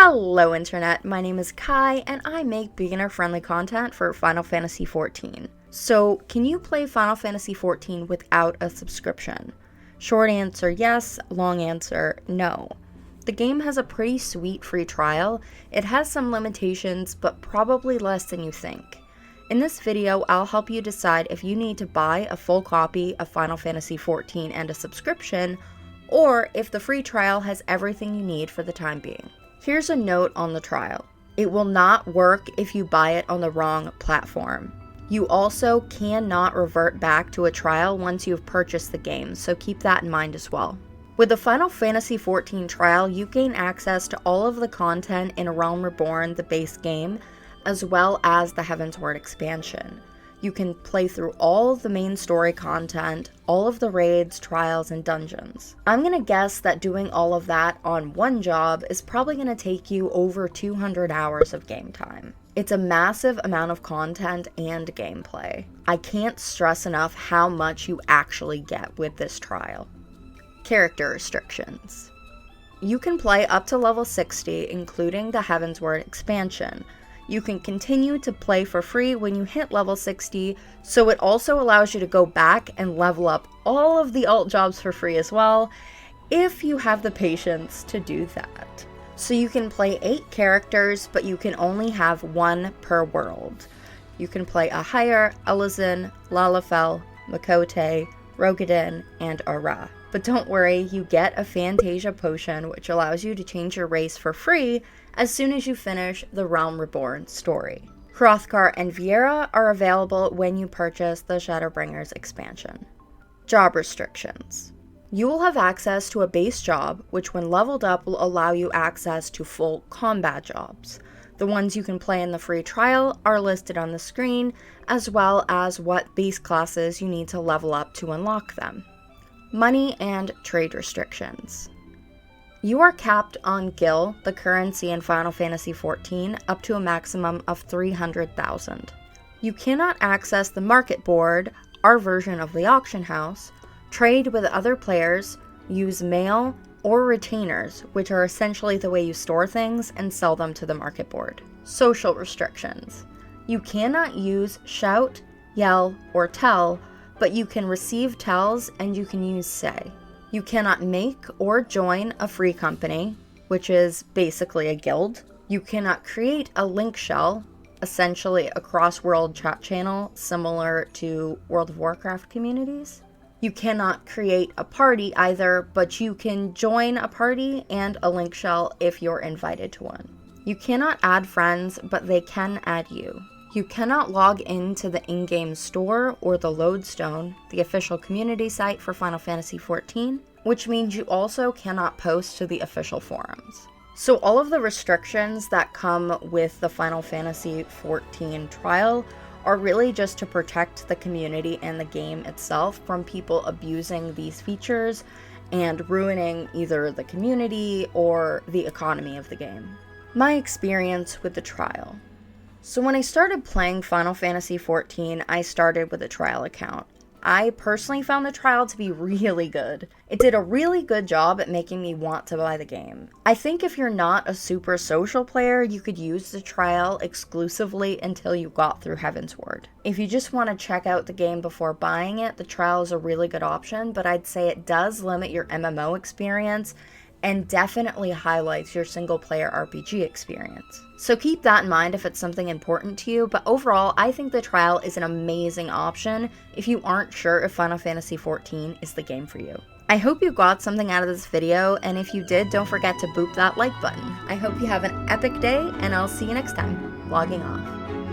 Hello Internet, my name is Kai and I make beginner-friendly content for Final Fantasy XIV. So, can you play Final Fantasy XIV without a subscription? Short answer yes, long answer no. The game has a pretty sweet free trial. It has some limitations, but probably less than you think. In this video, I'll help you decide if you need to buy a full copy of Final Fantasy XIV and a subscription, or if the free trial has everything you need for the time being. Here's a note on the trial. It will not work if you buy it on the wrong platform. You also cannot revert back to a trial once you've purchased the game, so keep that in mind as well. With the Final Fantasy XIV trial, you gain access to all of the content in Realm Reborn, the base game, as well as the Heavensward expansion. You can play through all of the main story content, all of the raids, trials, and dungeons. I'm gonna guess that doing all of that on one job is probably gonna take you over 200 hours of game time. It's a massive amount of content and gameplay. I can't stress enough how much you actually get with this trial. Character restrictions. You can play up to level 60, including the Heavensward expansion. You can continue to play for free when you hit level 60, so it also allows you to go back and level up all of the alt jobs for free as well, if you have the patience to do that. So you can play 8 characters, but you can only have 1 per world. You can play Ahire, Elizin, Lalafell, Makote, Rogadin, and Ara. But don't worry, you get a Fantasia potion, which allows you to change your race for free as soon as you finish the Realm Reborn story. Hrothgar and Viera are available when you purchase the Shadowbringers expansion. Job restrictions. You will have access to a base job, which when leveled up will allow you access to full combat jobs. The ones you can play in the free trial are listed on the screen, as well as what base classes you need to level up to unlock them. Money and trade restrictions. You are capped on Gil, the currency in Final Fantasy XIV, up to a maximum of 300,000. You cannot access the market board, our version of the auction house, trade with other players, use mail, or retainers, which are essentially the way you store things and sell them to the market board. Social restrictions. You cannot use shout, yell, or tell, but you can receive tells and you can use say. You cannot make or join a free company, which is basically a guild. You cannot create a link shell, essentially a cross-world chat channel similar to World of Warcraft communities. You cannot create a party either, but you can join a party and a link shell if you're invited to one. You cannot add friends, but they can add you. You cannot log into the in-game store or the Lodestone, the official community site for Final Fantasy XIV, which means you also cannot post to the official forums. So all of the restrictions that come with the Final Fantasy XIV trial are really just to protect the community and the game itself from people abusing these features and ruining either the community or the economy of the game. My experience with the trial. So when I started playing Final Fantasy XIV, I started with a trial account. I personally found the trial to be really good. It did a really good job at making me want to buy the game. I think if you're not a super social player, you could use the trial exclusively until you got through Heavensward. If you just want to check out the game before buying it, the trial is a really good option, but I'd say it does limit your MMO experience and definitely highlights your single-player RPG experience. So keep that in mind if it's something important to you, but overall, I think the trial is an amazing option if you aren't sure if Final Fantasy XIV is the game for you. I hope you got something out of this video, and if you did, don't forget to boop that like button. I hope you have an epic day, and I'll see you next time. Logging off.